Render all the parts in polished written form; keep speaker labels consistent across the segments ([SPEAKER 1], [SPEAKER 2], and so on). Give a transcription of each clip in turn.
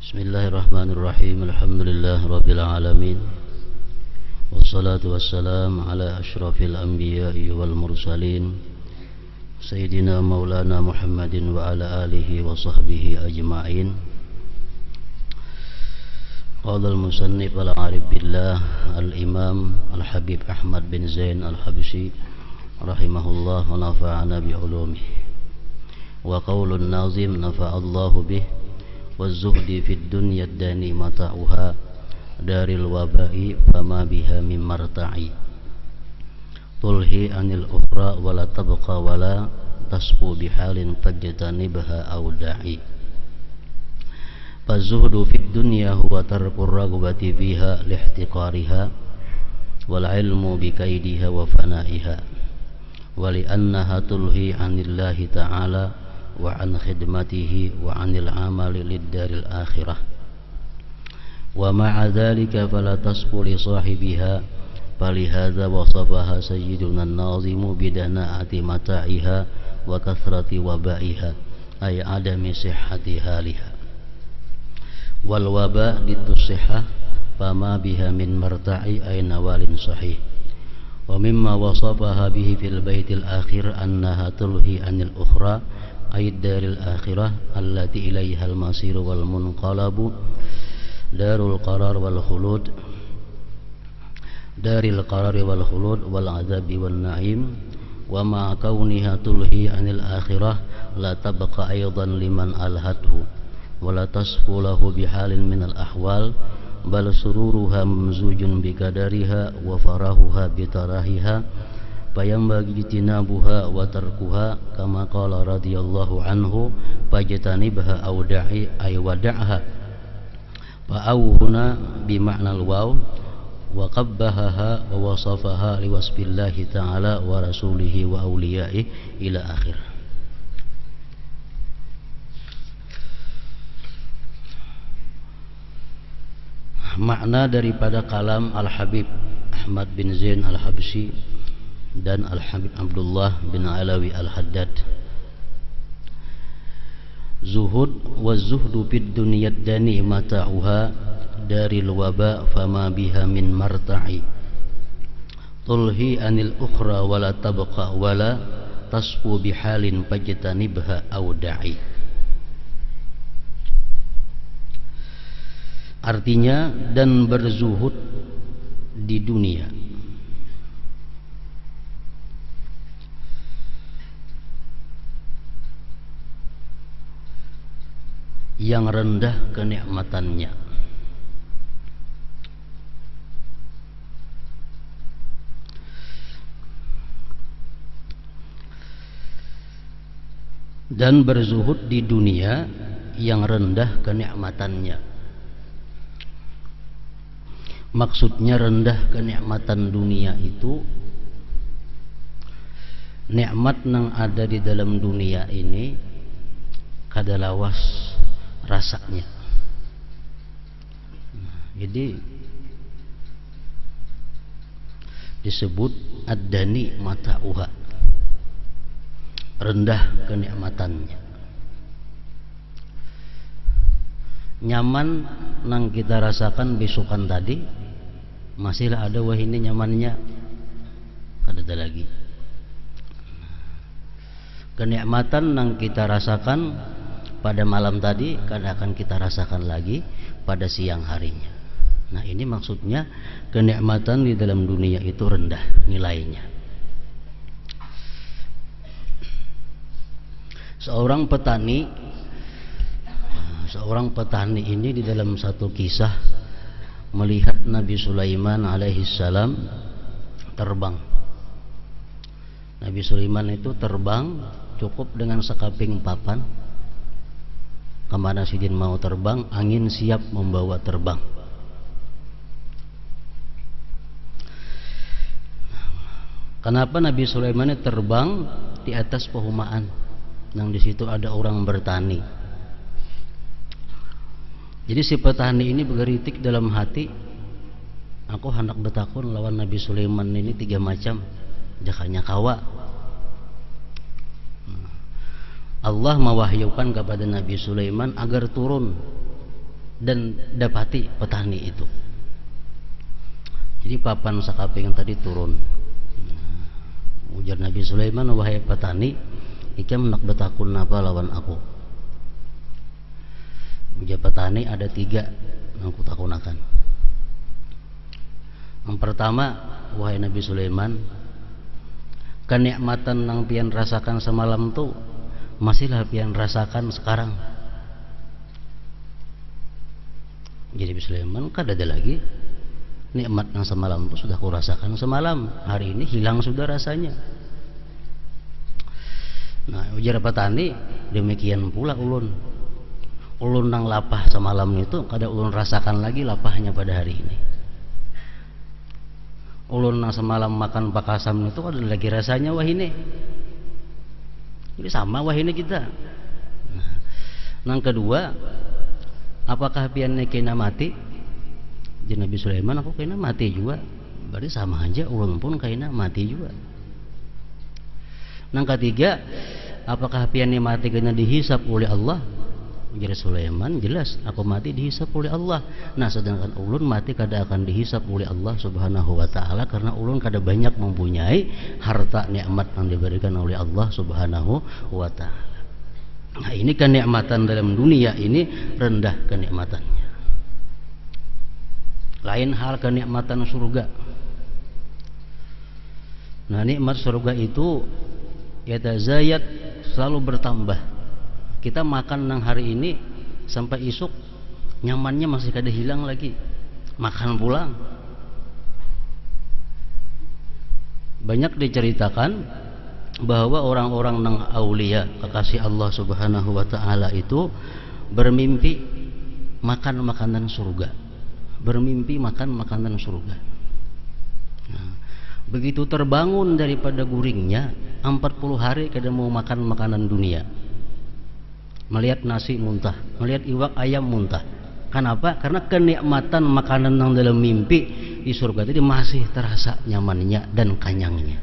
[SPEAKER 1] Bismillahirrahmanirrahim. Alhamdulillah Rabbil Alamin. Wassalatu wassalam ala ashrafil anbiya'i wal mursalin Sayyidina Maulana Muhammadin wa ala alihi wa sahbihi ajma'in. Qala al-musannif al-arif billah al-imam al-habib Ahmad bin Zain al-Habsyi rahimahullah wa nafa'ana bi'ulumihi. Wa qawlun nazim nafa'allahu bih والزهد في الدنيا الداني متاعها دار الوباء فما بها من مرتعي تلهي عن الأخرى ولا تبقى ولا تصفو بحال فاجتنبها أو داعي فالزهد في الدنيا هو ترك الرغبة فيها لاحتقارها والعلم بكيدها وفنائها ولأنها تلهي عن الله تعالى وعن خدمته وعن العمل للدار الآخرة ومع ذلك فلا تصفو لصاحبها فلهذا وصفها سيدنا الناظم بدناءة متاعها وكثرة وبائها أي عدم صحة حالها والوباء ضد الصحة فما بها من مرتع أي نوال صحيح ومما وصفها به في البيت الآخر أنها تلهي عن الأخرى أي الدار الآخرة التي إليها المصير والمنقلب دار القرار والخلود دار القرار والخلود والعذاب والنعيم ومع كونها تلهي عن الآخرة لا تبقى أيضا لمن ألهته ولا تصفو له بحال من الأحوال بل سرورها ممزوج بقدرها وفرحها بتراهها فينبغي اجتنابها وتركها كما قال رضي الله عنه فاجتنبها أو دعي أي ودعها فأو هنا بمعنى الواو وقبهها ووصفها لوصف الله تعالى ورسوله وأوليائه إلى آخر. Makna daripada kalam Al-Habib Ahmad bin Zain Al-Habsyi dan Al-Habib Abdullah bin Alawi Al-Haddad. Zuhud wa zuhdu fid dunya dani mata'uha daril waba fama biha min marta'i tulhi anil ukhra wala tabqa wala tasfu bihalin fajtanibha aw da'i. Artinya, dan berzuhud di dunia yang rendah kenikmatannya dan berzuhud di dunia yang rendah kenikmatannya. Maksudnya rendah kenikmatan dunia itu nikmat yang ada di dalam dunia ini kadalawas rasanya. Jadi disebut ad-dani mata'uha, rendah kenikmatannya. Nyaman nang kita rasakan besokan tadi masihlah ada, wah ini nyamannya ada lagi. Kenikmatan nang kita rasakan pada malam tadi kadang akan kita rasakan lagi pada siang harinya. Nah, ini maksudnya kenikmatan di dalam dunia itu rendah nilainya. Seorang petani ini di dalam satu kisah melihat Nabi Sulaiman alaihissalam terbang. Nabi Sulaiman itu terbang cukup dengan sekaping papan. Kemana sidin mau terbang, angin siap membawa terbang. Kenapa Nabi Sulaiman terbang di atas perumahan? Yang di situ ada orang bertani. Jadi si petani ini bergeritik dalam hati, aku hendak bertakun lawan Nabi Sulaiman ini 3 macam, jakanya kawa. Allah mewahyukan kepada Nabi Sulaiman agar turun dan dapati petani itu. Jadi papan sakaping tadi turun. Ujar Nabi Sulaiman, wahai petani, ikam nak betakun apa lawan aku? Ujar petani, ada 3 yang kutakunakan. Yang pertama, wahai Nabi Sulaiman, kenikmatan yang pian rasakan semalam tuh masihlah pian rasakan sekarang. Jadi Nabi Sulaiman, kada ada lagi nikmat yang semalam itu sudah kurasakan semalam, hari ini hilang sudah rasanya. Nah, ujar petani, demikian pula ulun nang lapah semalam itu kada ulun rasakan lagi lapahnya pada hari ini. Ulun nang semalam makan pakasam itu kada lagi rasanya wah ini. Ini sama wah ini kita. Nah, nang kedua, apakah pian kena mati? Jadi Nabi Sulaiman, aku kena mati juga. Berarti sama aja, ulun pun kena mati juga. Nang ketiga, apakah pian mati kena dihisap oleh Allah? Jadi Sulaiman, jelas aku mati dihisap oleh Allah. Nah, sedangkan ulun mati kada akan dihisap oleh Allah Subhanahu wa taala, karena ulun kada banyak mempunyai harta nikmat yang diberikan oleh Allah Subhanahu wa taala. Nah, ini kenikmatan dalam dunia ini rendah kenikmatannya. Lain hal kenikmatan surga. Nah, nikmat surga itu yatazayat, selalu bertambah. Kita makan nang hari ini sampai esok nyamannya masih kada hilang lagi. Makan pulang. Banyak diceritakan bahwa orang-orang nang aulia, kekasih Allah Subhanahu wa taala itu bermimpi makan makanan surga. Bermimpi makan makanan surga. Nah, begitu terbangun daripada guringnya, 40 hari kada mau makan makanan dunia. Melihat nasi muntah, melihat iwak ayam muntah. Kenapa? Karena kenikmatan makanan yang dalam mimpi di surga itu masih terasa nyamannya dan kenyangnya.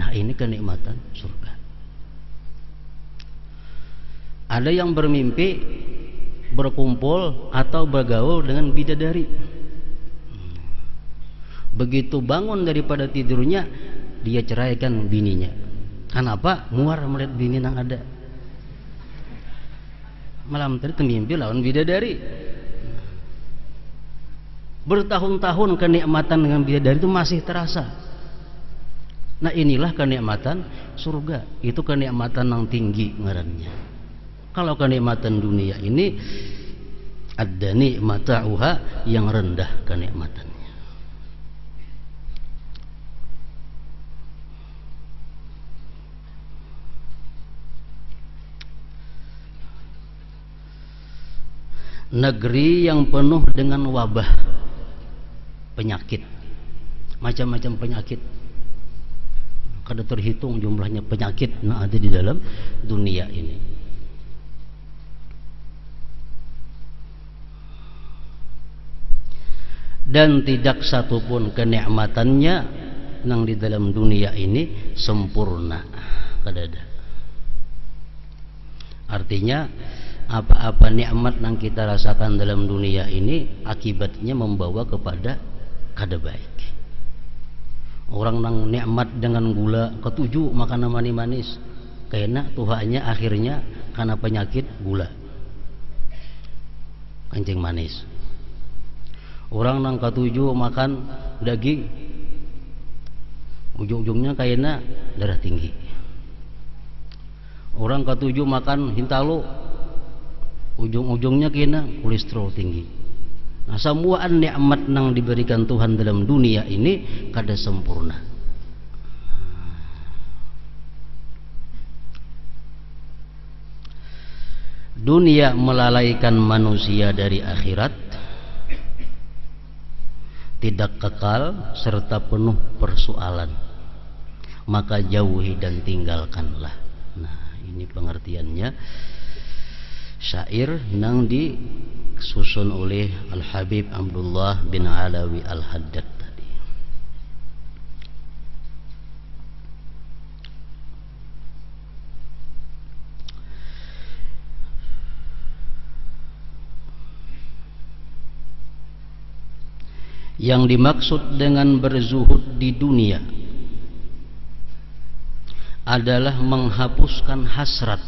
[SPEAKER 1] Nah, ini kenikmatan surga. Ada yang bermimpi berkumpul atau bergaul dengan bidadari. Begitu bangun daripada tidurnya, dia ceraikan bininya. Kenapa? Muar melihat bini yang ada. Malam tadi mimpi lawan bidadari. Bertahun-tahun kenikmatan dengan bidadari itu masih terasa. Nah, inilah kenikmatan surga. Itu kenikmatan yang tinggi ngarannya. Kalau kenikmatan dunia ini ada nikmatauha yang rendah kenikmatannya. Negeri yang penuh dengan wabah, penyakit, macam-macam penyakit. Kada terhitung jumlahnya penyakit yang ada di dalam dunia ini. Dan tidak satupun kenikmatannya yang di dalam dunia ini sempurna, kada ada. Artinya apa-apa nikmat yang kita rasakan dalam dunia ini akibatnya membawa kepada kada baik. Orang yang nikmat dengan gula, ketujuh makan manis, kena tuhannya akhirnya karena penyakit gula, kencing manis. Orang nang ketujuh makan daging, ujung-ujungnya kayaknya darah tinggi. Orang ketujuh makan hintalu, ujung-ujungnya kayaknya kolesterol tinggi. Nah, semua nikmat nang diberikan Tuhan dalam dunia ini kada sempurna. Dunia melalaikan manusia dari akhirat, tidak kekal serta penuh persoalan, maka jauhi dan tinggalkanlah. Nah, ini pengertiannya syair yang disusun oleh Al-Habib Abdullah bin Alawi Al-Haddad tadi. Yang dimaksud dengan berzuhud di dunia adalah menghapuskan hasrat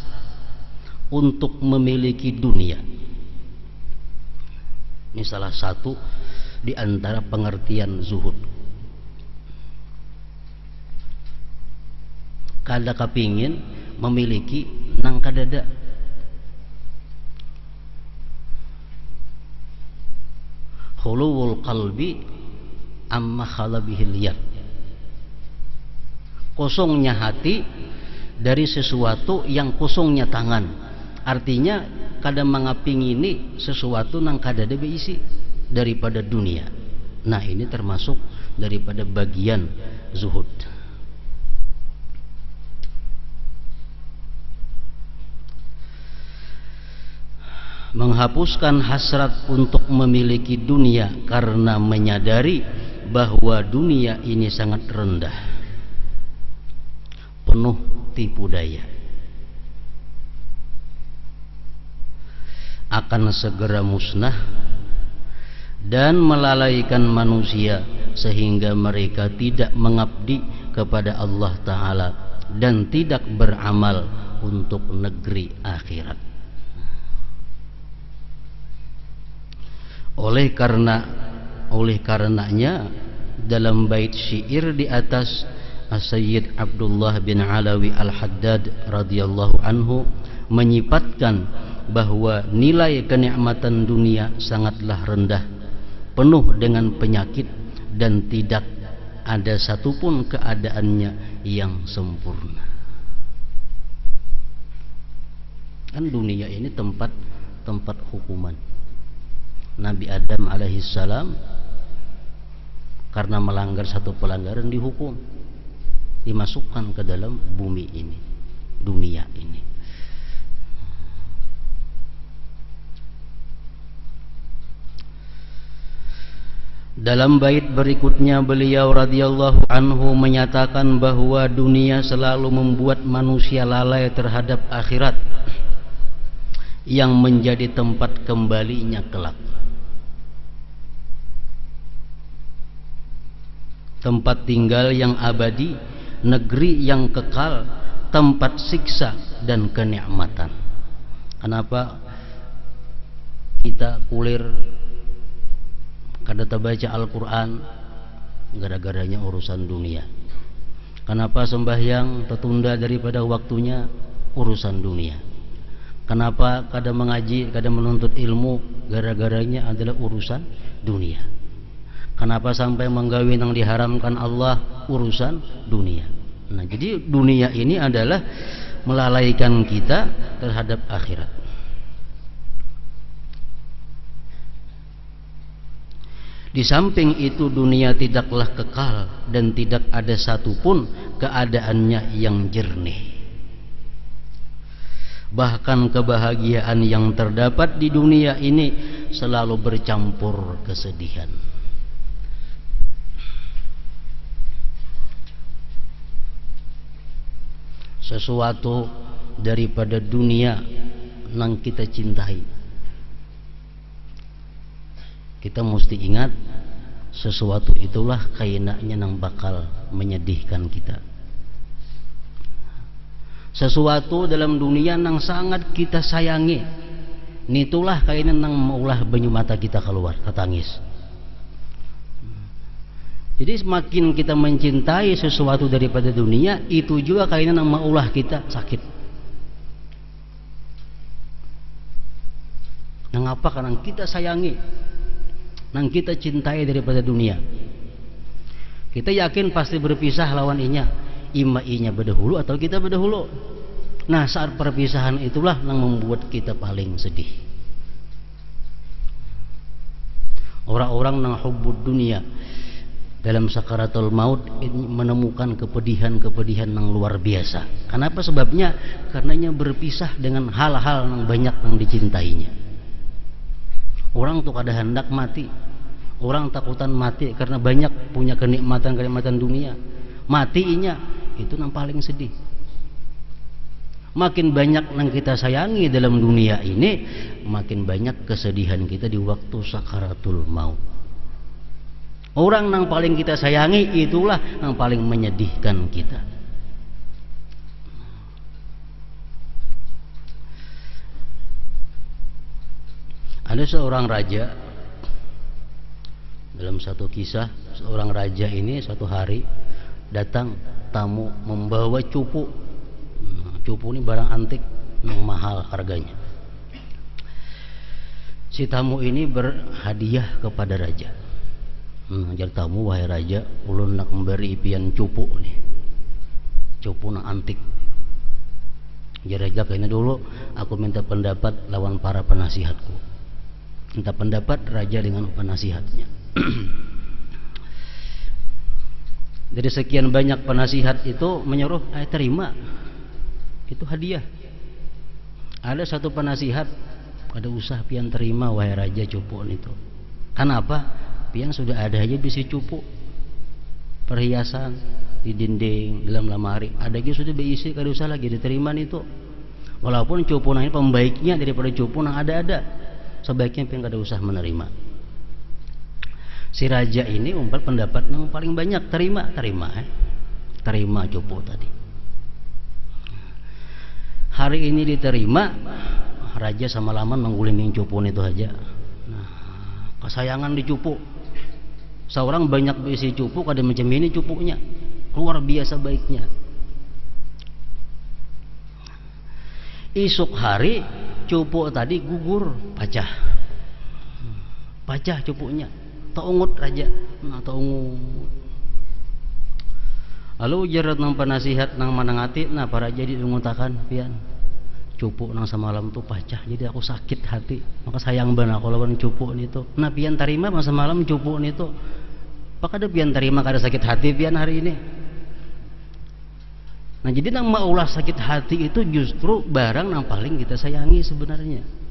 [SPEAKER 1] untuk memiliki dunia. Ini salah satu di antara pengertian zuhud. Kada kepingin memiliki nang kadada. Khuluwul qalbi amma khala bihil yad. Kosongnya hati dari sesuatu yang kosongnya tangan. Artinya kada mangapingini sesuatu nang kada ada beisi daripada dunia. Nah, ini termasuk daripada bagian zuhud. Menghapuskan hasrat untuk memiliki dunia karena menyadari bahwa dunia ini sangat rendah, penuh tipu daya, akan segera musnah dan melalaikan manusia sehingga mereka tidak mengabdi kepada Allah Ta'ala dan tidak beramal untuk negeri akhirat. Oleh karenanya dalam bait syair di atas, Sayyid Abdullah bin Alawi Al-Haddad radhiyallahu anhu menyifatkan bahwa nilai kenikmatan dunia sangatlah rendah, penuh dengan penyakit, dan tidak ada satupun keadaannya yang sempurna. Kan dunia ini tempat hukuman. Nabi Adam alaihissalam karena melanggar satu pelanggaran dihukum, dimasukkan ke dalam bumi ini, dunia ini. Dalam bait berikutnya beliau radhiyallahu anhu menyatakan bahwa dunia selalu membuat manusia lalai terhadap akhirat yang menjadi tempat kembalinya kelak. Tempat tinggal yang abadi, negeri yang kekal, tempat siksa dan kenikmatan. Kenapa kita kulir kada baca Al-Quran? Gara-garanya urusan dunia. Kenapa sembahyang tertunda daripada waktunya? Urusan dunia. Kenapa kada mengaji, kada menuntut ilmu? Gara-garanya adalah urusan dunia. Kenapa sampai menggawi yang diharamkan Allah? Urusan dunia. Nah, jadi dunia ini adalah melalaikan kita terhadap akhirat. Di samping itu dunia tidaklah kekal dan tidak ada satupun keadaannya yang jernih. Bahkan kebahagiaan yang terdapat di dunia ini selalu bercampur kesedihan. Sesuatu daripada dunia yang kita cintai, kita mesti ingat sesuatu itulah kainaknya yang bakal menyedihkan kita. Sesuatu dalam dunia yang sangat kita sayangi, nitulah kainan yang maulah banyu mata kita keluar ketangis. Jadi semakin kita mencintai sesuatu daripada dunia, itu juga kainan yang maulah kita sakit. Nang apa? Karena kita sayangi, nang kita cintai daripada dunia. Kita yakin pasti berpisah lawan inya, ima inya berdahulu atau kita berdahulu. Nah, saat perpisahan itulah yang membuat kita paling sedih. Orang-orang nang hubbud dunia dalam sakaratul maut menemukan kepedihan-kepedihan yang luar biasa. Kenapa sebabnya? Karenanya berpisah dengan hal-hal yang banyak yang dicintainya. Orang tuh kada hendak mati, orang takutan mati karena banyak punya kenikmatan dunia. Matinya itu yang paling sedih. Makin banyak yang kita sayangi dalam dunia ini, makin banyak kesedihan kita di waktu sakaratul maut. Orang yang paling kita sayangi itulah yang paling menyedihkan kita. Ada seorang raja, dalam satu kisah, seorang raja ini suatu hari datang tamu membawa cupu. Cupu ini barang antik yang mahal harganya. Si tamu ini berhadiah kepada raja. Ajar tamu, wahai raja, ulun nak memberi pian cupu nih, cupu nak antik. Ajar raja, kayaknya dulu aku minta pendapat lawan para penasihatku. Minta pendapat raja dengan penasihatnya. Dari sekian banyak penasihat itu menyuruh, terima, itu hadiah. Ada satu penasihat, ada usah pian terima wahai raja cupu itu. Kenapa? Pian sudah ada aja bisi cupu, perhiasan di dinding, dalam lemari, ada aja sudah berisi, kada usah lagi diterima itu. Walaupun cupu ini pembaiknya daripada cupu yang ada, sebaiknya pian kada usah menerima. Si raja ini umpat pendapat yang paling banyak, terima cupu tadi. Hari ini diterima, raja sama lama menggulingin cupu itu aja. Nah, kesayangan di cupu. Seorang banyak berisi cupu, kada macam ini cupunya, luar biasa baiknya. Esok hari cupu tadi gugur, pecah cupunya. Taungut raja, taungut. Lalu jarat nang penasihat nang manangati, para raja diungutakan pian cupu nang semalam tuh pecah, jadi aku sakit hati, maka sayang banget kalau lawan cupu itu. Nah pian terima masa malam cupu itu, maka ada pian terima kada sakit hati pian hari ini. Nah jadi nang maulah sakit hati itu justru barang nang paling kita sayangi sebenarnya.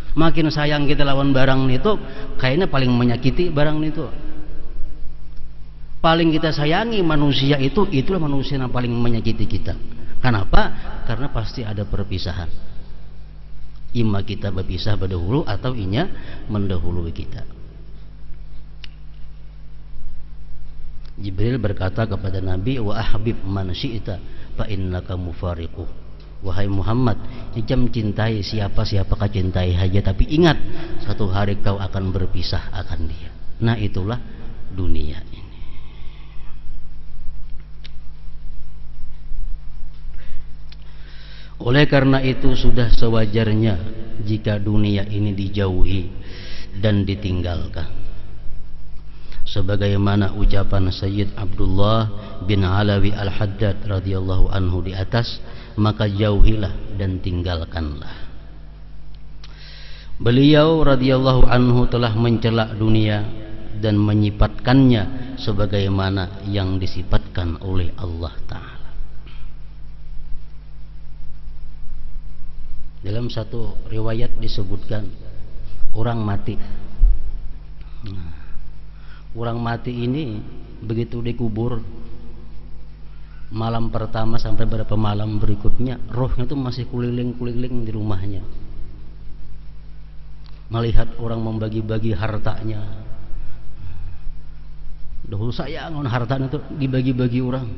[SPEAKER 1] Makin sayang kita lawan barang itu, kayaknya paling menyakiti barang itu. Paling kita sayangi manusia itu, itulah manusia yang paling menyakiti kita. Kenapa? Karena pasti ada perpisahan. Ima kita berpisah berdahulu atau inya mendahului kita. Jibril berkata kepada Nabi, wa ahbib man syi'ta fa innaka mufariquh. Wahai Muhammad, jam cintai siapa kau cintai saja, tapi ingat satu hari kau akan berpisah akan dia. Nah itulah dunia ini. Oleh karena itu sudah sewajarnya jika dunia ini dijauhi dan ditinggalkan. Sebagaimana ucapan Sayyid Abdullah bin Alawi Al-Haddad radhiyallahu anhu di atas, maka jauhilah dan tinggalkanlah. Beliau radhiyallahu anhu telah mencela dunia dan menyifatkannya sebagaimana yang disifatkan oleh Allah Ta'ala. Dalam satu riwayat disebutkan orang mati. Orang mati ini begitu dikubur, malam pertama sampai beberapa malam berikutnya rohnya itu masih keliling-keliling di rumahnya, melihat orang membagi-bagi hartanya. Dahulu sayang hartanya itu dibagi-bagi orang,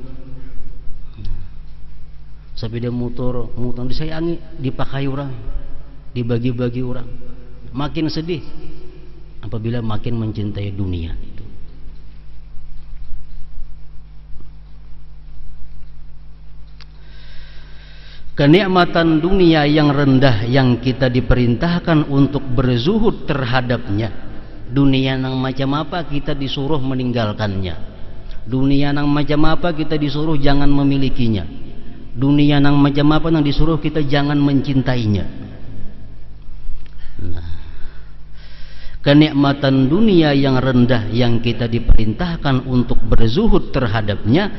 [SPEAKER 1] sampai dia mutur disayangi, dipakai orang, dibagi-bagi orang. Makin sedih apabila makin mencintai dunia itu. Kenikmatan dunia yang rendah yang kita diperintahkan untuk berzuhud terhadapnya. Dunia yang macam apa kita disuruh meninggalkannya. Dunia yang macam apa kita disuruh jangan memilikinya. Dunia yang macam apa yang disuruh kita jangan mencintainya. Nah, kenikmatan dunia yang rendah yang kita diperintahkan untuk berzuhud terhadapnya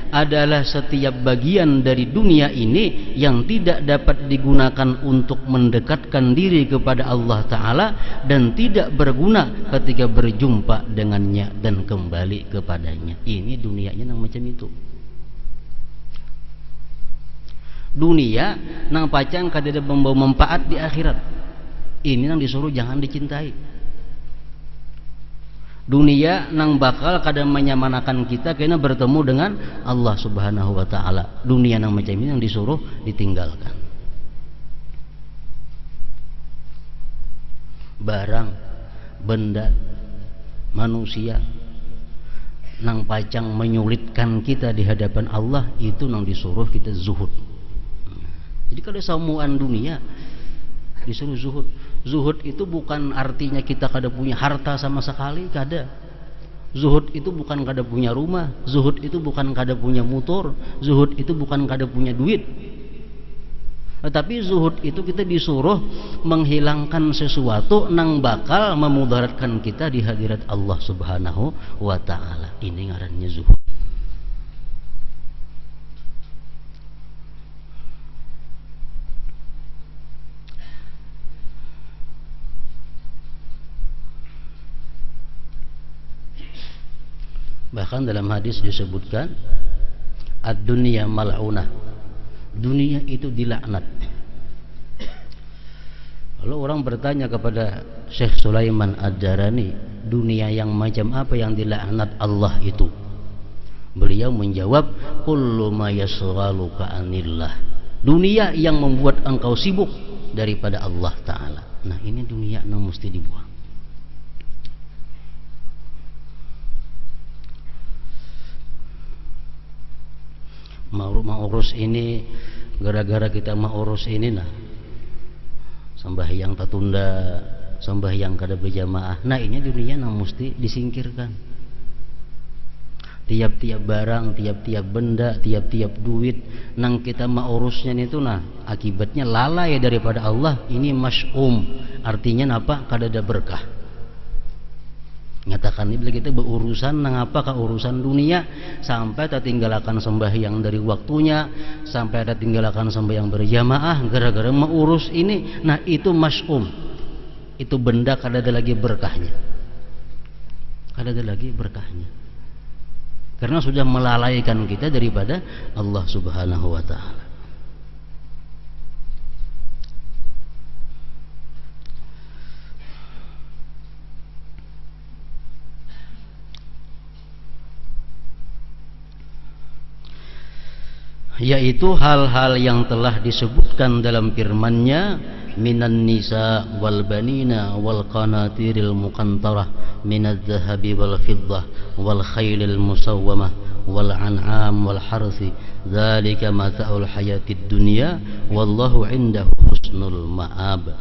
[SPEAKER 1] adalah setiap bagian dari dunia ini yang tidak dapat digunakan untuk mendekatkan diri kepada Allah Ta'ala dan tidak berguna ketika berjumpa dengannya dan kembali kepadanya. Ini dunianya yang macam itu. Dunia nang pacan kada membawa manfaat di akhirat. Ini yang disuruh jangan dicintai. Dunia nang bakal kada menyamanakan kita kena bertemu dengan Allah Subhanahu wa taala. Dunia nang macam ini yang disuruh ditinggalkan. Barang, benda, manusia nang pacang menyulitkan kita di hadapan Allah itu nang disuruh kita zuhud. Jadi kada samuan dunia disuruh zuhud. Zuhud itu bukan artinya kita kada punya harta sama sekali, kada. Zuhud itu bukan kada punya rumah, zuhud itu bukan kada punya motor, zuhud itu bukan kada punya duit. Tetapi zuhud itu kita disuruh menghilangkan sesuatu nang bakal memudaratkan kita di hadirat Allah Subhanahu wa taala. Ini ngarannya zuhud. Bahkan dalam hadis disebutkan ad-dunya mal'unah. Dunia itu dilaknat. Lalu orang bertanya kepada Syekh Sulaiman Ad-Darani, dunia yang macam apa yang dilaknat Allah itu? Beliau menjawab, kullu ma yasghaluka anillah. Dunia yang membuat engkau sibuk daripada Allah Ta'ala. Nah, ini dunia yang mesti dibuang. Mau urus ini, gara-gara kita mau urus ini, nah sembahyang tertunda, sembahyang kada berjamaah. Nah, ini dunia yang mesti disingkirkan. Tiap-tiap barang, tiap-tiap benda, tiap-tiap duit nang kita mau urusnya itu, nah akibatnya lalai daripada Allah. Ini mas'um, artinya apa? Kada ada berkah. Nyatakan ini bila kita berurusan nang apa ke urusan dunia, sampai tertinggalkan sembahyang dari waktunya, sampai tertinggalkan sembahyang berjamaah gara-gara mengurus ini. Nah, itu mas'um, itu benda kada ada lagi berkahnya, kada ada lagi berkahnya, karena sudah melalaikan kita daripada Allah Subhanahu wa ta'ala. Yaitu hal-hal yang telah disebutkan dalam firman-Nya, minan nisa wal banina wal qanatiril muqantarah minadz zahabi wal fiddah wal khailil musawwamah wal an'am wal harthi dzalika mata'ul hayatid dunya wallahu 'indahu husnul ma'ab.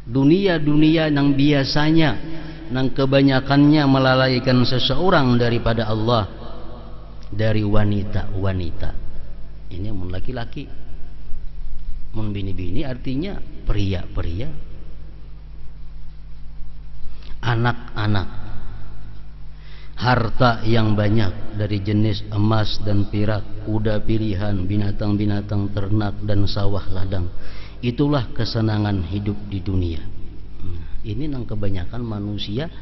[SPEAKER 1] Dunia-dunia yang biasanya yang kebanyakannya melalaikan seseorang daripada Allah, dari wanita-wanita. Ini mun laki-laki, mun bini-bini artinya pria-pria, anak-anak, harta yang banyak dari jenis emas dan perak, kuda pilihan, binatang-binatang ternak dan sawah ladang. Itulah kesenangan hidup di dunia. Ini yang kebanyakan manusia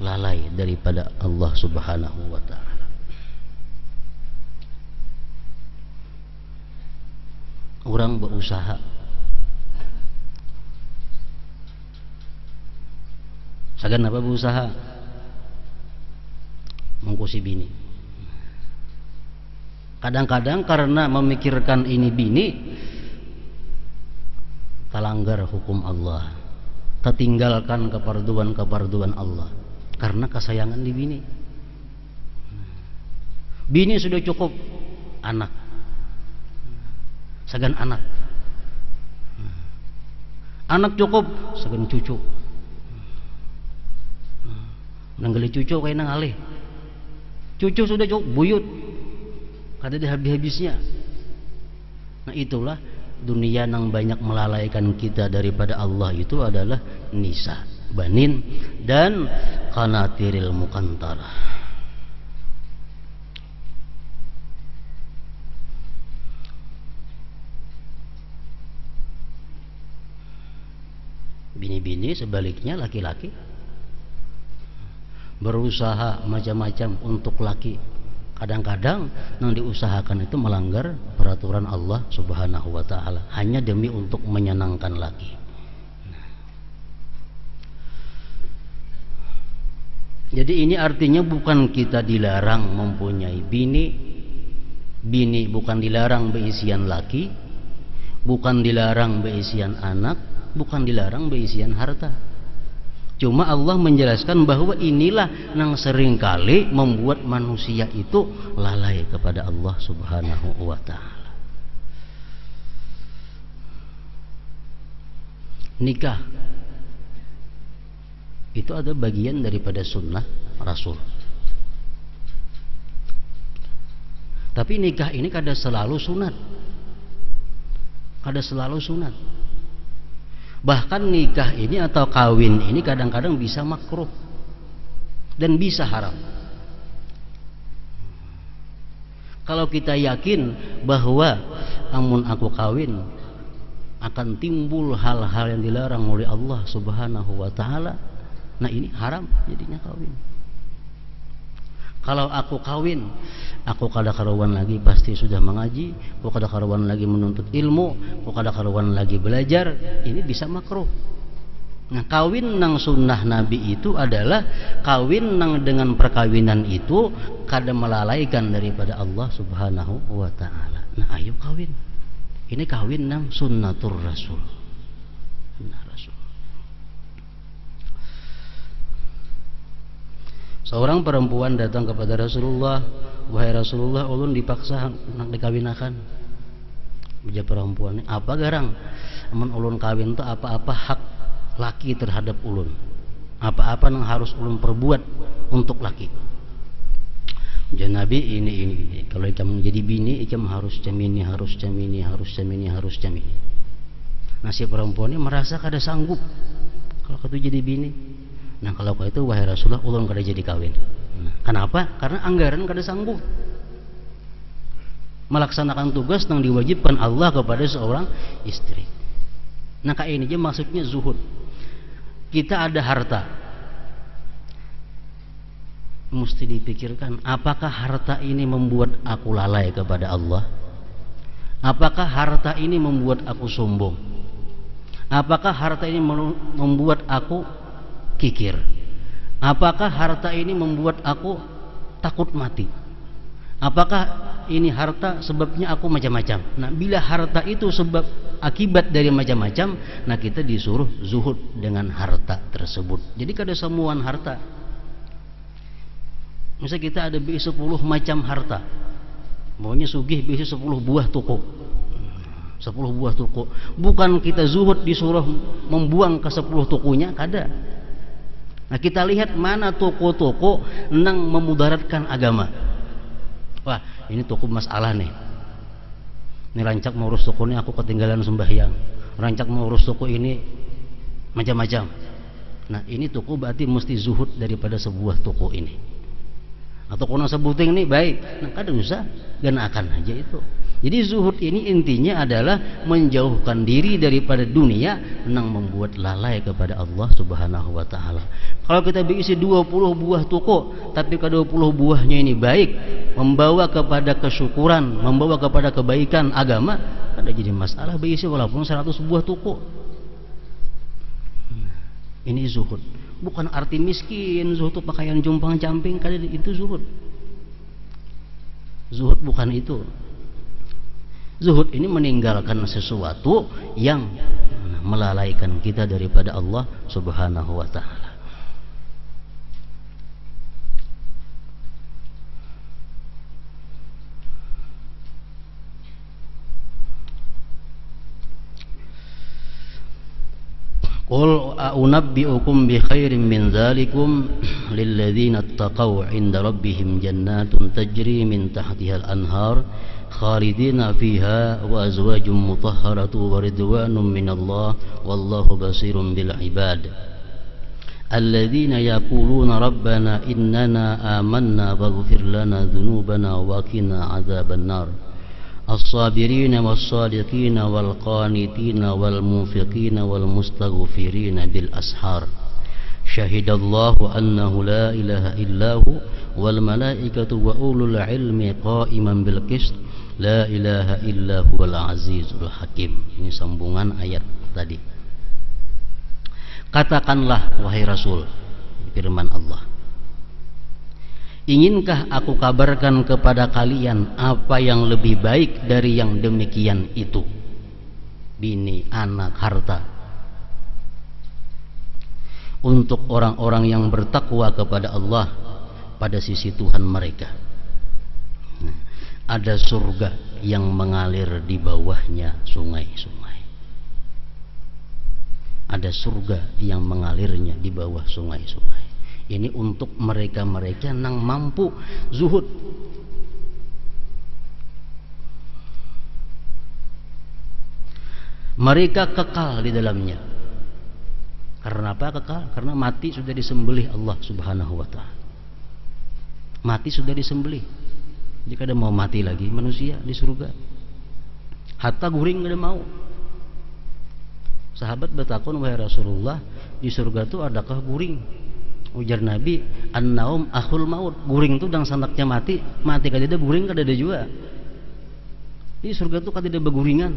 [SPEAKER 1] lalai daripada Allah Subhanahu wa ta'ala. Orang berusaha, sagan apa berusaha mengkusi bini. Kadang-kadang karena memikirkan ini bini, terlanggar hukum Allah, tertinggalkan keparduan Allah karena kesayangan di bini. Bini sudah cukup, anak, sagan anak, anak cukup, sagan cucu, nanggali cucu kayak nang alih, cucu sudah cukup, buyut, kada ada habis-habisnya. Nah, itulah dunia yang banyak melalaikan kita daripada Allah. Itu adalah nisa, banin, dan qanatiril muqantarah. Bini-bini sebaliknya laki-laki berusaha macam-macam untuk laki. Kadang-kadang yang diusahakan itu melanggar peraturan Allah Subhanahu wa ta'ala hanya demi untuk menyenangkan laki. Jadi ini artinya bukan kita dilarang mempunyai bini bukan dilarang berisian laki, bukan dilarang berisian anak, bukan dilarang berisian harta. Cuma Allah menjelaskan bahwa inilah yang seringkali membuat manusia itu lalai kepada Allah Subhanahu wa ta'ala. Nikah itu ada bagian daripada sunnah Rasul. Tapi nikah ini kada selalu sunat. Kada selalu sunat. Bahkan nikah ini atau kawin ini kadang-kadang bisa makruh dan bisa haram. Kalau kita yakin bahwa amun aku kawin akan timbul hal-hal yang dilarang oleh Allah Subhanahu wa ta'ala, nah ini haram jadinya kawin. Kalau aku kawin, aku kada karuan lagi pasti sudah mengaji, aku kada karuan lagi menuntut ilmu, aku kada karuan lagi belajar, ini bisa makruh. Nah, kawin nang sunnah Nabi itu adalah kawin nang dengan perkawinan itu kada melalaikan daripada Allah Subhanahu wa ta'ala. Nah, ayo kawin. Ini kawin nang sunnatur Rasul. Sunnah Rasul. Seorang perempuan datang kepada Rasulullah, wahai Rasulullah, ulun dipaksa nak dikawinakan. Bija perempuan, apa garang? Amun ulun kawin tu apa-apa hak laki terhadap ulun? Apa-apa yang harus ulun perbuat untuk laki? Jadi Nabi ini. Kalau ikam jadi bini, ikam harus camini. Nah, si perempuan ini merasa kada sanggup kalau kau jadi bini. Nah, kalau kau itu wahai Rasulullah, ulun kada jadi kawin. Nah, kenapa? Karena anggaran kada sanggup melaksanakan tugas yang diwajibkan Allah kepada seorang istri. Nah, kayak ini aja maksudnya zuhud. Kita ada harta, mesti dipikirkan, apakah harta ini membuat aku lalai kepada Allah? Apakah harta ini membuat aku sombong? Apakah harta ini membuat aku kikir? Apakah harta ini membuat aku takut mati? Apakah ini harta sebabnya aku macam-macam? Nah, bila harta itu sebab akibat dari macam-macam, nah kita disuruh zuhud dengan harta tersebut. Jadi kada semuaan harta. Misalnya kita ada 10 macam harta, maunya sugih bisa 10 buah toko, 10 buah toko. Bukan kita zuhud disuruh membuang ke 10 tokonya, kada. Nah, kita lihat mana toko-toko nang memudaratkan agama. Wah, ini toko masalah nih. Ini rancak mau urus toko ini aku ketinggalan sembahyang. Rancak mau urus toko ini macam-macam. Nah, ini toko berarti mesti zuhud daripada sebuah toko ini. Atau kono sebuting ini baik, nah kada usah, ganakan aja itu. Jadi zuhud ini intinya adalah menjauhkan diri daripada dunia yang membuat lalai kepada Allah Subhanahu wa ta'ala. Kalau kita berisi 20 buah toko, tapi ke 20 buahnya ini baik, membawa kepada kesyukuran, membawa kepada kebaikan agama, ada jadi masalah berisi walaupun 100 buah toko. Ini zuhud. Bukan arti miskin, zuhud itu pakaian jumpang camping, kada itu zuhud. Zuhud bukan itu. Zuhud ini meninggalkan sesuatu yang melalaikan kita daripada Allah Subhanahu wa ta'ala. Qul a'unabbi'ukum bi khairin min dzalikum lilladzina ittaqaw 'inda rabbihim jannatun tajri min tahtiha al-anhar khalidina fiha wa azwajum mutahharatu wa ridwanun minallah wallahu basirun bil ibad alladzina yaquluna rabbana innana amanna faghfir lana dhunubana wa qina adzaban nar as-sabirina was-sadiqina wal-qanitina wal-munfiqina wal-mustaghfirina bil ashar syahidallahu annahu la ilaha illahu wal malaikatu wa ulul ilmi qa'iman bil qist la ilaha illa huwal azizul hakim. Ini sambungan ayat tadi. Katakanlah wahai Rasul, firman Allah, Inginkah aku kabarkan kepada kalian apa yang lebih baik dari yang demikian itu? Bini, anak, harta. Untuk orang-orang yang bertakwa kepada Allah pada sisi Tuhan mereka. Ada surga yang mengalir di bawahnya sungai-sungai. Ada surga yang mengalirnya di bawah sungai-sungai. Ini untuk mereka-mereka yang mampu zuhud. Mereka kekal di dalamnya. Karena apa kekal? Karena mati sudah disembelih Allah Subhanahu wa ta'ala. Mati sudah disembelih. Jika ada mau mati lagi manusia di surga, hatta guring ada mau. Sahabat bertakun, wahai Rasulullah, di surga itu adakah guring? Ujar Nabi, an-naum akhul maut. Guring itu dan sanaknya mati. Mati kada ada guring, kada ada juga. Di surga itu kada ada beguringan.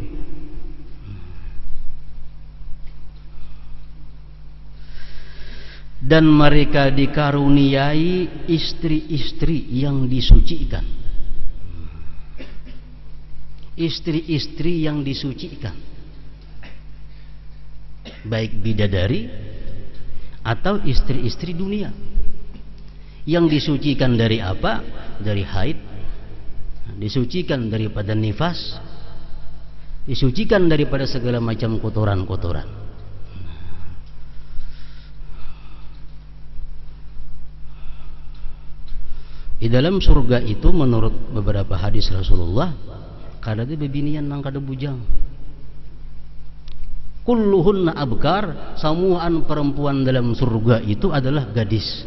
[SPEAKER 1] Dan mereka dikaruniai istri-istri yang disucikan. Istri-istri yang disucikan, baik bidadari atau istri-istri dunia. Yang disucikan dari apa? Dari haid, disucikan daripada nifas, disucikan daripada segala macam kotoran-kotoran. Di dalam surga itu menurut beberapa hadis Rasulullah, kada ada bebinian nang kada bujang. Kulluhunna abkar, samuan perempuan dalam surga itu adalah gadis.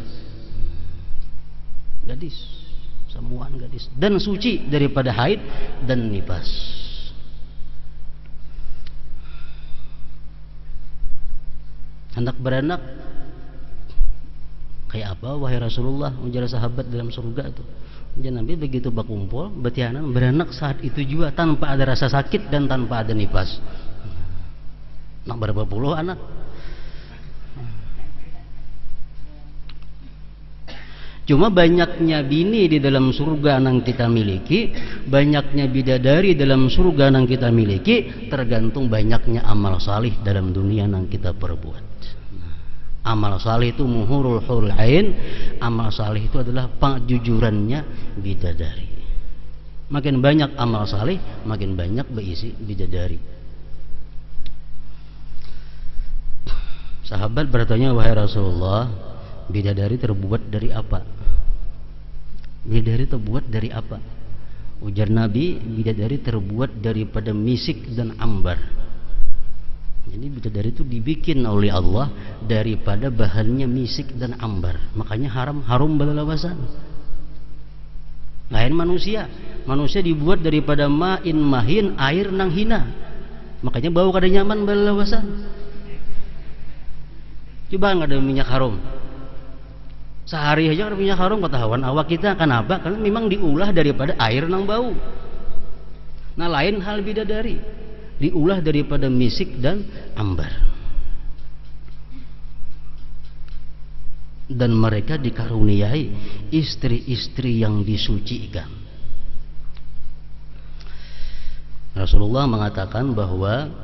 [SPEAKER 1] Gadis, samuan gadis, dan suci daripada haid dan nifas. Anak beranak kayak apa wahai Rasulullah? Ujar sahabat dalam surga itu. Jadi Nabi begitu berkumpul betianan beranak saat itu juga tanpa ada rasa sakit dan tanpa ada nifas. Nak berapa puluh anak? Cuma banyaknya bini di dalam surga yang kita miliki, banyaknya bidadari dalam surga yang kita miliki, tergantung banyaknya amal salih dalam dunia yang kita perbuat. Amal salih itu muhurul hurul ain. Amal salih itu adalah penjujurannya bidadari. Makin banyak amal salih, makin banyak berisi bidadari. Sahabat bertanya, wahai Rasulullah, bidadari terbuat dari apa? Bidadari terbuat dari apa? Ujar Nabi, bidadari terbuat daripada misik dan ambar. Jadi bidadari itu dibikin oleh Allah daripada bahannya misik dan ambar. Makanya harum balalawasan. Lain manusia. Manusia dibuat daripada ma'in mahin, air nang hina. Makanya bau kada nyaman balalawasan. Coba nggak ada minyak harum. Sehari aja ada minyak harum ketahuan awak kita. Kenapa? Karena memang diulah daripada air nang bau. Nah lain hal bidadari, diulah daripada misik dan ambar. Dan mereka dikaruniai istri-istri yang disucikan. Rasulullah mengatakan bahwa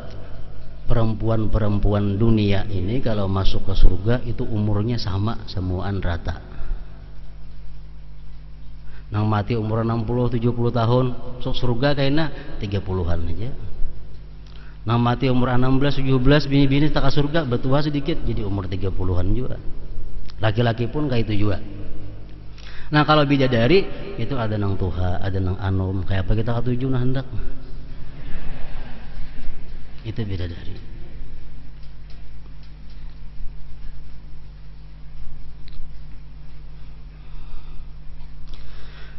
[SPEAKER 1] perempuan-perempuan dunia ini kalau masuk ke surga itu umurnya sama, semuaan rata. Nang mati umur 60-70 tahun, sok surga kayaknya 30-an aja. Nang mati umur 16-17, bini-bini tak ke surga, betua sedikit jadi umur 30-an juga. Laki-laki pun kayak itu juga. Nah kalau bidadari itu ada nang tuha, ada nang anum, kayak apa kita ketujuh nah hendak. Itu bidadari.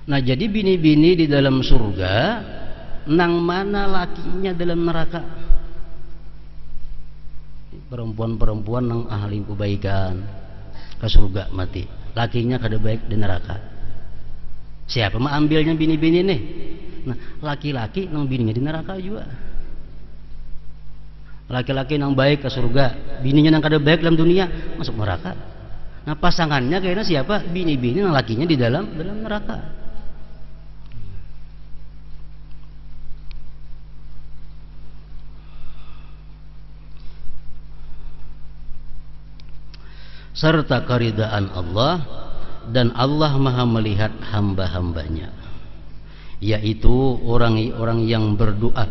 [SPEAKER 1] Nah jadi bini-bini di dalam surga, nang mana lakinya dalam neraka? Perempuan-perempuan nang ahli kebaikan ke surga mati, lakinya kada baik di neraka. Siapa mah ambilnya bini-bini nih? Nah laki-laki nang bininya di neraka juga. Laki-laki yang baik ke surga, bininya yang kada baik dalam dunia masuk neraka. Nah pasangannya kayaknya siapa? Bini-bini yang lakinya di dalam neraka. Serta keridaan Allah, dan Allah maha melihat hamba-hambanya, yaitu orang-orang yang berdoa,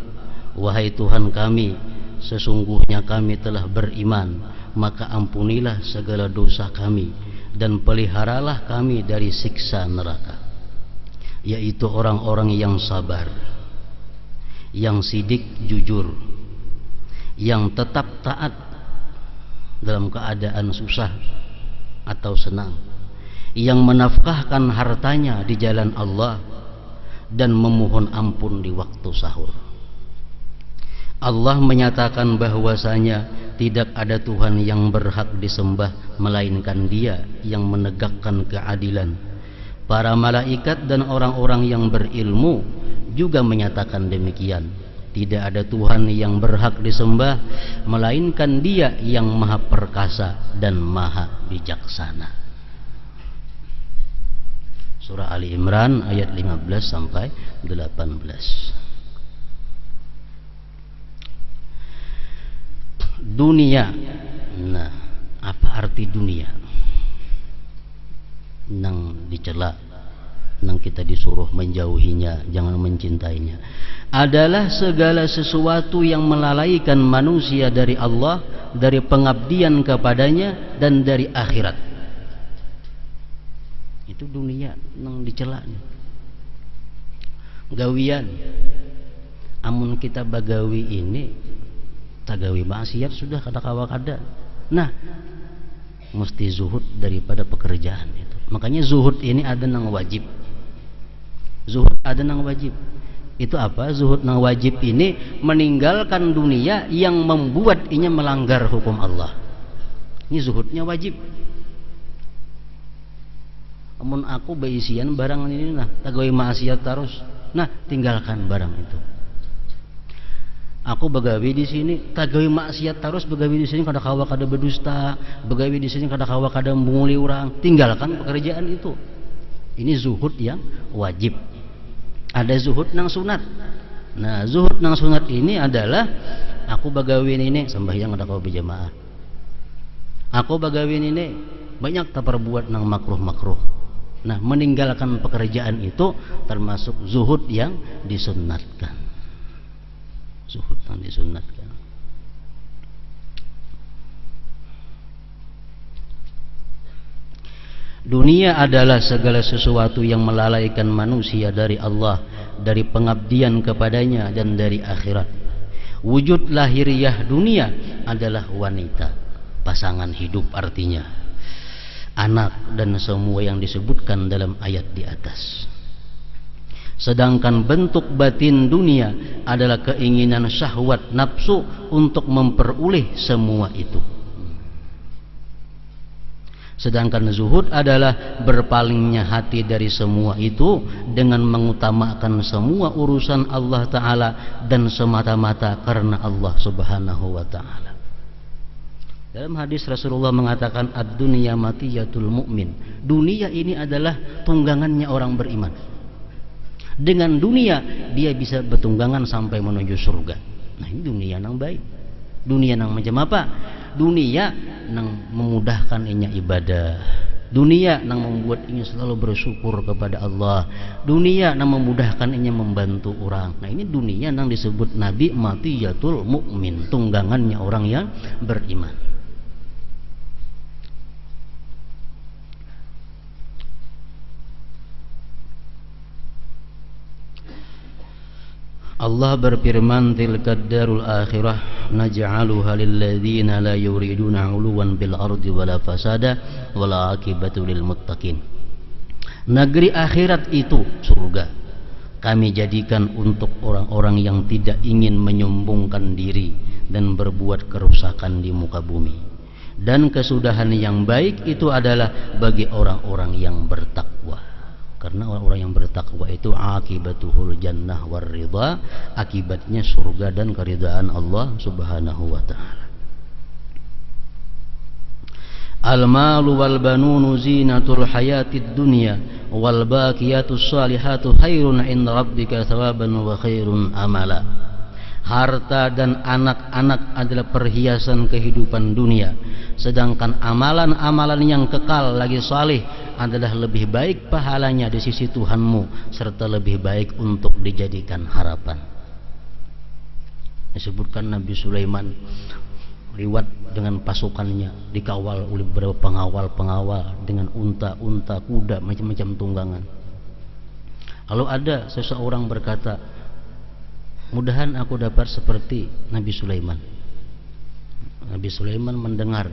[SPEAKER 1] wahai Tuhan kami, sesungguhnya kami telah beriman, maka ampunilah segala dosa kami dan peliharalah kami dari siksa neraka. Yaitu orang-orang yang sabar, yang sidik jujur, yang tetap taat dalam keadaan susah atau senang, yang menafkahkan hartanya di jalan Allah dan memohon ampun di waktu sahur. Allah menyatakan bahwasanya tidak ada Tuhan yang berhak disembah melainkan Dia yang menegakkan keadilan. Para malaikat dan orang-orang yang berilmu juga menyatakan demikian. Tidak ada Tuhan yang berhak disembah melainkan Dia yang maha perkasa dan maha bijaksana. Surah Ali Imran ayat 15 sampai 18. Dunia. Nah, apa arti dunia? Nang dicela, nang kita disuruh menjauhinya, jangan mencintainya. Adalah segala sesuatu yang melalaikan manusia dari Allah, dari pengabdian kepadanya, dan dari akhirat. Itu dunia nang dicela. Gawian. Amun kita bagawi ini tagawi maksiat sudah kada kawa kada. Nah, mesti zuhud daripada pekerjaan itu. Makanya zuhud ini ada nang wajib. Zuhud ada nang wajib. Itu apa? Zuhud nang wajib ini meninggalkan dunia yang membuat inya melanggar hukum Allah. Ini zuhudnya wajib. Amun aku beisian barang ini nah tagawi maksiat terus. Nah, tinggalkan barang itu. Aku begawi di sini, tagawi maksiat terus, begawi di sini kada kawa kada berdusta, begawi di sini kada kawa kada menguli orang, tinggalkan pekerjaan itu. Ini zuhud yang wajib. Ada zuhud nang sunat. Nah, zuhud nang sunat ini adalah aku begawi ini sembahyang kada kawa berjamaah. Aku begawi ini banyak tak perbuat nang makruh-makruh. Nah, meninggalkan pekerjaan itu termasuk zuhud yang disunatkan. Zuhud yang disunatkan. Dunia adalah segala sesuatu yang melalaikan manusia dari Allah, dari pengabdian kepadanya, dan dari akhirat. Wujud lahiriah dunia adalah wanita, pasangan hidup artinya, anak, dan semua yang disebutkan dalam ayat di atas. Sedangkan bentuk batin dunia adalah keinginan syahwat nafsu untuk memperoleh semua itu. Sedangkan zuhud adalah berpalingnya hati dari semua itu dengan mengutamakan semua urusan Allah Ta'ala dan semata-mata karena Allah Subhanahu wa Ta'ala. Dalam hadis Rasulullah mengatakan ad-dunya matiyatul mu'min. Dunia ini adalah tunggangannya orang beriman. Dengan dunia dia bisa bertunggangan sampai menuju surga. Nah, ini dunia nang baik. Dunia nang macam apa? Dunia nang memudahkan inya ibadah. Dunia nang membuat inya selalu bersyukur kepada Allah. Dunia nang memudahkan inya membantu orang. Nah, ini dunia nang disebut Nabi matiyatul mukmin, tunggangannya orang yang beriman. Allah berfirman, tilkad darul akhirah naj'aluha lil ladzina la yuriduna 'uluwan bil ardi wala fasada wala aqibatu lil muttaqin. Negeri akhirat itu surga kami jadikan untuk orang-orang yang tidak ingin menyombongkan diri dan berbuat kerusakan di muka bumi. Dan kesudahan yang baik itu adalah bagi orang-orang yang bertakwa. Karena orang-orang yang bertakwa itu akibatuhul jannah war ridha, akibatnya surga dan keridaan Allah Subhanahu wa taala. Al-malu wal banunu zinatul hayatid dunya wal baqiyatus salihatu khairun 'inda rabbika thawaban wa khairun amala. Harta dan anak-anak adalah perhiasan kehidupan dunia, sedangkan amalan-amalan yang kekal lagi saleh adalah lebih baik pahalanya di sisi Tuhanmu serta lebih baik untuk dijadikan harapan. Disebutkan Nabi Sulaiman lewat dengan pasukannya, dikawal oleh beberapa pengawal-pengawal dengan unta-unta, kuda, macam-macam tunggangan. Lalu ada seseorang berkata, mudahan aku dapat seperti Nabi Sulaiman. Nabi Sulaiman mendengar,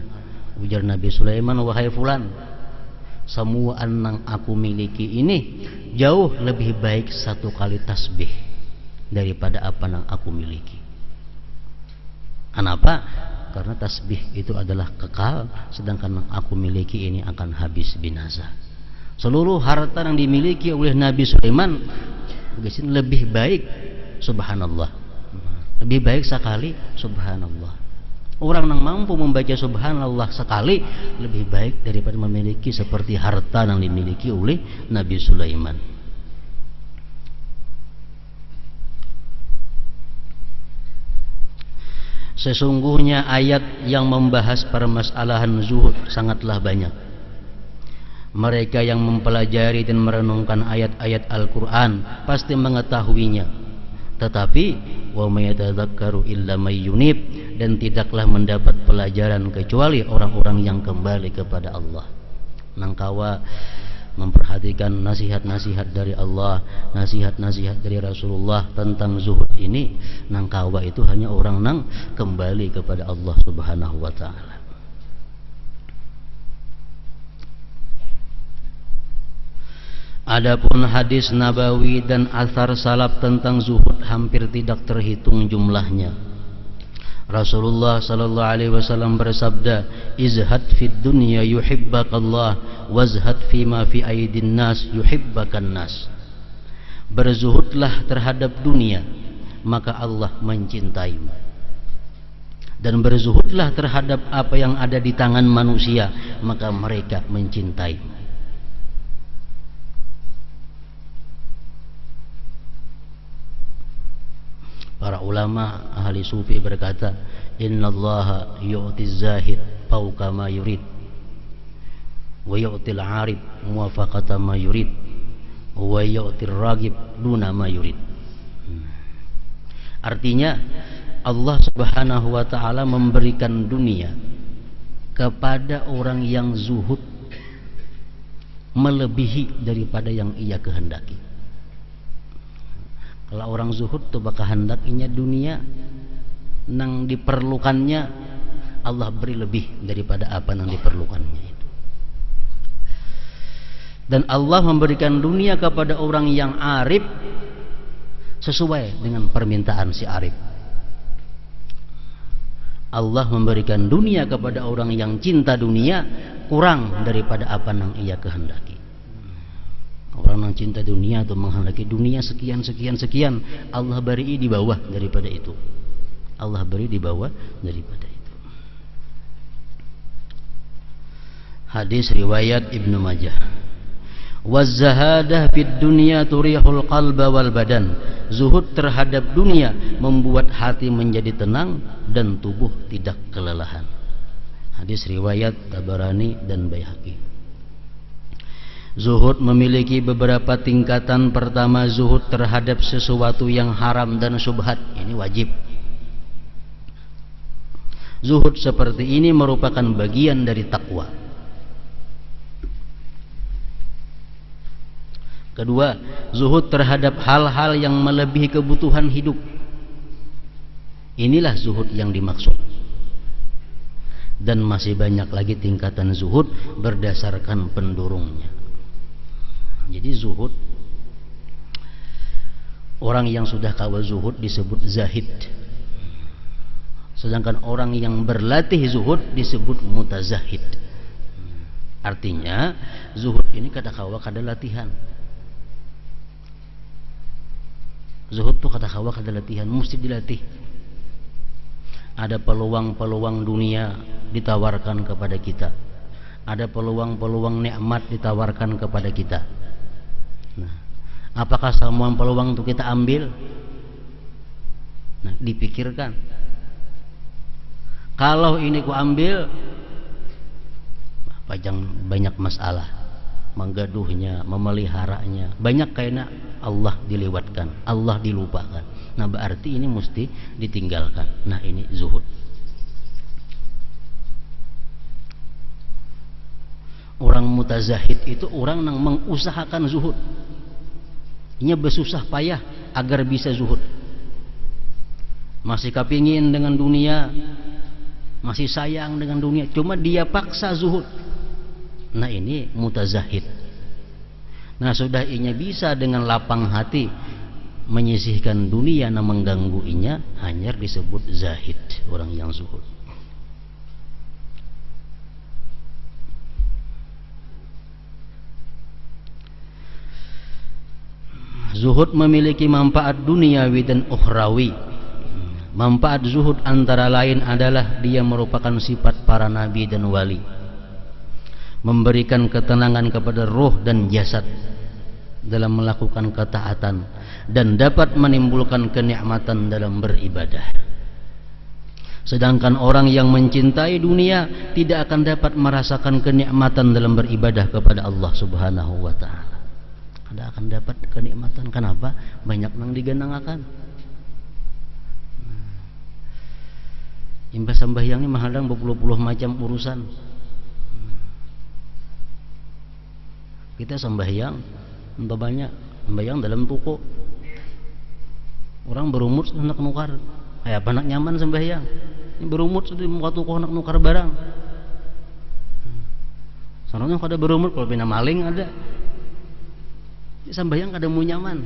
[SPEAKER 1] ujar Nabi Sulaiman, wahai fulan, semua yang aku miliki ini jauh lebih baik satu kali tasbih daripada apa yang aku miliki. Kenapa? Karena tasbih itu adalah kekal, sedangkan yang aku miliki ini akan habis binasa. Seluruh harta yang dimiliki oleh Nabi Sulaiman lebih baik, subhanallah, lebih baik sekali, subhanallah. Orang yang mampu membaca subhanallah sekali lebih baik daripada memiliki seperti harta yang dimiliki oleh Nabi Sulaiman. Sesungguhnya ayat yang membahas permasalahan zuhud sangatlah banyak. Mereka yang mempelajari dan merenungkan ayat-ayat Al-Quran pasti mengetahuinya. Tetapi wa may yatadzakkaru illa may yunib, dan tidaklah mendapat pelajaran kecuali orang-orang yang kembali kepada Allah. Nangkawa memperhatikan nasihat-nasihat dari Allah, nasihat-nasihat dari Rasulullah tentang zuhud ini, nangkawa itu hanya orang nang kembali kepada Allah Subhanahu wa taala. Adapun hadis nabawi dan athar salaf tentang zuhud hampir tidak terhitung jumlahnya. Rasulullah sallallahu alaihi wasallam bersabda, izhad fid dunya yuhibbakallah wazhad fima fi aidin nas yuhibbakan nas. Berzuhudlah terhadap dunia, maka Allah mencintaimu. Dan berzuhudlah terhadap apa yang ada di tangan manusia, maka mereka mencintaimu. Para ulama ahli sufi berkata, innallaha yu'tiz zahid fawqa ma yurid wa yu'til 'arib muwafaqata ma yurid wa yu'tir ragib duna ma yurid. Artinya Allah Subhanahu wa taala memberikan dunia kepada orang yang zuhud melebihi daripada yang ia kehendaki. Kalau orang zuhud tuh bakal hendakinya dunia nang diperlukannya, Allah beri lebih daripada apa yang diperlukannya itu. Dan Allah memberikan dunia kepada orang yang arif sesuai dengan permintaan si arif. Allah memberikan dunia kepada orang yang cinta dunia kurang daripada apa yang ia kehendaki. Orang yang cinta dunia atau menghendaki dunia sekian, Allah beri di bawah daripada itu. Allah beri di bawah daripada itu. Hadis riwayat Ibnu Majah. Waz-zahadah fid dunya turihul qalba wal badan. Zuhud terhadap dunia membuat hati menjadi tenang dan tubuh tidak kelelahan. Hadis riwayat Tabarani dan Baihaqi. Zuhud memiliki beberapa tingkatan. Pertama, zuhud terhadap sesuatu yang haram dan syubhat. Ini wajib. Zuhud seperti ini merupakan bagian dari takwa. Kedua, zuhud terhadap hal-hal yang melebihi kebutuhan hidup. Inilah zuhud yang dimaksud. Dan masih banyak lagi tingkatan zuhud berdasarkan pendurungnya. Jadi zuhud, orang yang sudah kawal zuhud disebut zahid, sedangkan orang yang berlatih zuhud disebut mutazahid. Artinya zuhud ini kata kawa kada latihan. Zuhud tuh kata kawa kada latihan, mesti dilatih. Ada peluang-peluang dunia ditawarkan kepada kita, ada peluang-peluang nikmat ditawarkan kepada kita. Nah, apakah semua peluang itu kita ambil? Nah, dipikirkan. Kalau ini ku ambil, banyak masalah, menggaduhnya, memeliharanya, banyak karena Allah dilewatkan, Allah dilupakan. Nah, berarti ini mesti ditinggalkan. Nah, ini zuhud. Orang mutazahid itu orang yang mengusahakan zuhud. Nya bersusah payah agar bisa zuhud. Masih kepingin dengan dunia, masih sayang dengan dunia, cuma dia paksa zuhud. Nah, ini mutazahid. Nah, sudah inya bisa dengan lapang hati menyisihkan dunia yang mengganggu inya, hanya disebut zahid, orang yang zuhud. Zuhud memiliki manfaat duniawi dan ukhrawi. Manfaat zuhud antara lain adalah dia merupakan sifat para nabi dan wali, memberikan ketenangan kepada roh dan jasad dalam melakukan ketaatan, dan dapat menimbulkan kenikmatan dalam beribadah. Sedangkan orang yang mencintai dunia tidak akan dapat merasakan kenikmatan dalam beribadah kepada Allah Subhanahu wa ta'ala. Tidak akan dapat kenikmatan. Kenapa? Banyak nang digenangakan. Imbas sembahyang ini mahadang berpuluh-puluh macam urusan. Kita sembahyang entah banyak, sembahyang dalam toko. Orang berumur hendak nukar, kayak apa nak nyaman sembahyang. Ini berumur sudah muka toko hendak nukar barang. Soalnya kada berumur kalau pina maling ada. Sembahyang kada mau nyaman.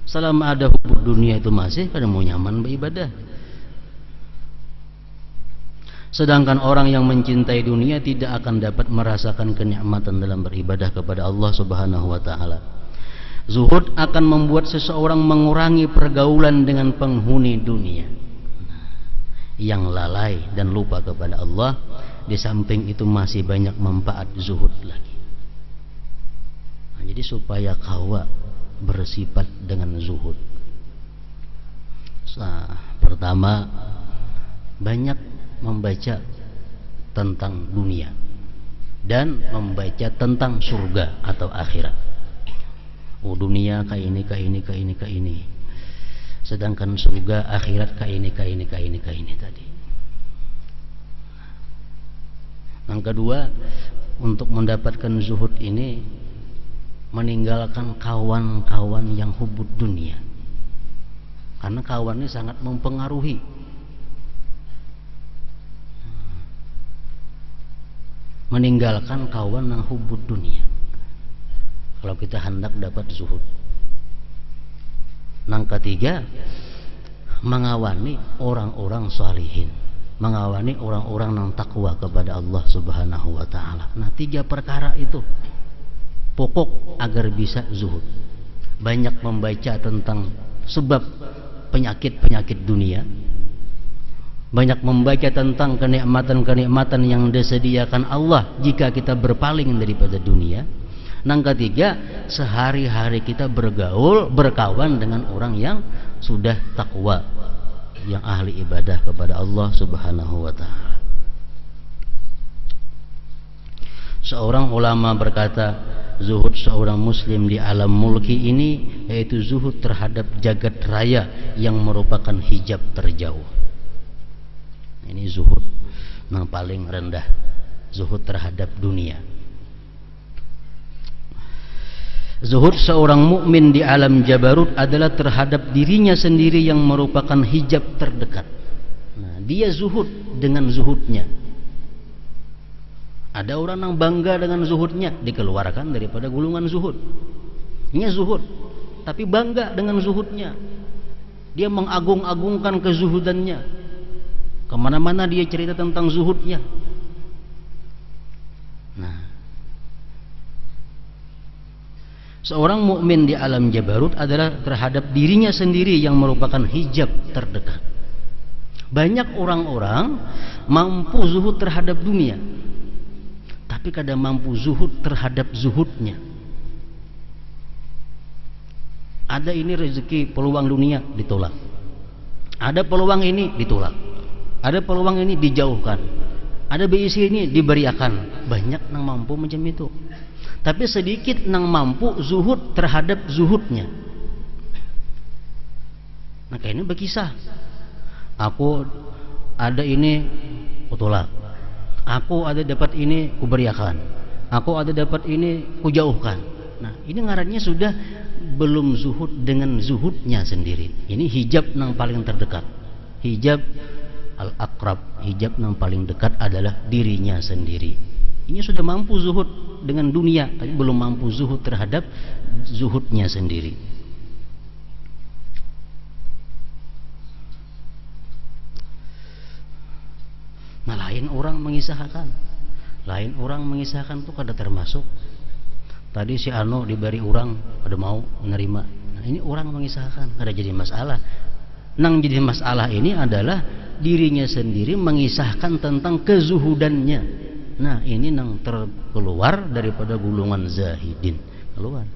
[SPEAKER 1] Selama ada hubud dunia itu masih kada mau nyaman beribadah. Sedangkan orang yang mencintai dunia tidak akan dapat merasakan kenikmatan dalam beribadah kepada Allah Subhanahu wa ta'ala. Zuhud akan membuat seseorang mengurangi pergaulan dengan penghuni dunia yang lalai dan lupa kepada Allah. Di samping itu masih banyak manfaat zuhud lagi. Nah, jadi supaya kawa bersifat dengan zuhud, pertama, banyak membaca tentang dunia dan membaca tentang surga atau akhirat. Oh, dunia kayak ini, kayak ini, kayak ini, kayak ini. Sedangkan surga akhirat kayak ini, kayak ini, kayak ini, kayak ini tadi. Yang kedua, untuk mendapatkan zuhud ini meninggalkan kawan-kawan yang hubud dunia, karena kawan ini sangat mempengaruhi. Meninggalkan kawan yang hubud dunia kalau kita hendak dapat zuhud. Yang ketiga, mengawani orang-orang salihin, mengawani orang-orang yang takwa kepada Allah Subhanahu wa ta'ala. Nah, 3 perkara itu pokok agar bisa zuhud. Banyak membaca tentang sebab penyakit-penyakit dunia, banyak membaca tentang kenikmatan-kenikmatan yang disediakan Allah jika kita berpaling daripada dunia. Yang ketiga, sehari-hari kita bergaul, berkawan dengan orang yang sudah takwa, yang ahli ibadah kepada Allah Subhanahu wa ta'ala. Seorang ulama berkata, zuhud seorang muslim di alam mulki ini yaitu zuhud terhadap jagat raya yang merupakan hijab terjauh. Ini zuhud yang paling rendah, zuhud terhadap dunia. Zuhud seorang mukmin di alam jabarut adalah terhadap dirinya sendiri yang merupakan hijab terdekat. Nah, dia zuhud dengan zuhudnya. Ada orang yang bangga dengan zuhudnya, dikeluarkan daripada gulungan zuhud. Ini zuhud, tapi bangga dengan zuhudnya. Dia mengagung-agungkan kezuhudannya. Kemana-mana dia cerita tentang zuhudnya. Nah, seorang mukmin di alam jabarut adalah terhadap dirinya sendiri yang merupakan hijab terdekat. Banyak orang-orang mampu zuhud terhadap dunia, tapi kada mampu zuhud terhadap zuhudnya. Ada ini rezeki peluang dunia ditolak, ada peluang ini ditolak, ada peluang ini dijauhkan, ada BIC ini diberiakan. Banyak nang mampu macam itu, tapi sedikit nang mampu zuhud terhadap zuhudnya. Nah kayak ini berkisah, aku ada ini kutolak, aku ada dapat ini kuberiakan, aku ada dapat ini kujauhkan. Nah ini ngarannya sudah belum zuhud dengan zuhudnya sendiri. Ini hijab yang paling terdekat, hijab al-aqrab, hijab yang paling dekat adalah dirinya sendiri. Ini sudah mampu zuhud dengan dunia, tapi belum mampu zuhud terhadap zuhudnya sendiri. Nah lain orang mengisahkan, lain orang mengisahkan tuh kada termasuk. Tadi si Ano diberi orang kada mau menerima. Nah ini orang mengisahkan, kada jadi masalah. Nang jadi masalah ini adalah dirinya sendiri mengisahkan tentang kezuhudannya. Nah ini nang terkeluar daripada gulungan zahidin, keluar.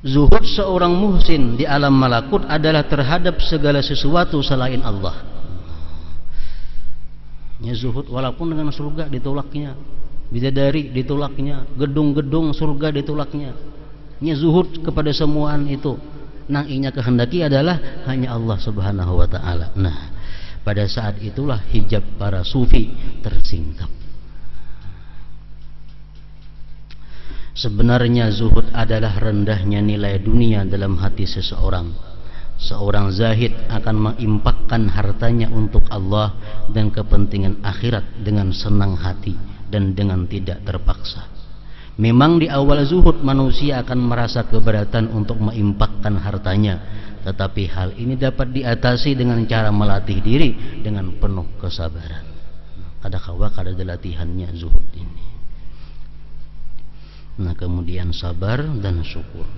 [SPEAKER 1] Zuhud seorang muhsin di alam malakut adalah terhadap segala sesuatu selain Allah. Ya zuhud walaupun dengan surga ditolaknya, bidadari ditolaknya, gedung-gedung surga ditolaknya. Ya zuhud kepada semuaan itu. Nang inya kehendaki adalah hanya Allah Subhanahu wa taala. Nah, pada saat itulah hijab para sufi tersingkap. Sebenarnya zuhud adalah rendahnya nilai dunia dalam hati seseorang. Seorang zahid akan mengimpakkan hartanya untuk Allah dan kepentingan akhirat dengan senang hati dan dengan tidak terpaksa. Memang di awal zuhud manusia akan merasa keberatan untuk mengimpakkan hartanya, tetapi hal ini dapat diatasi dengan cara melatih diri dengan penuh kesabaran. Kada ada latihannya zuhud ini. Nah kemudian sabar dan syukur.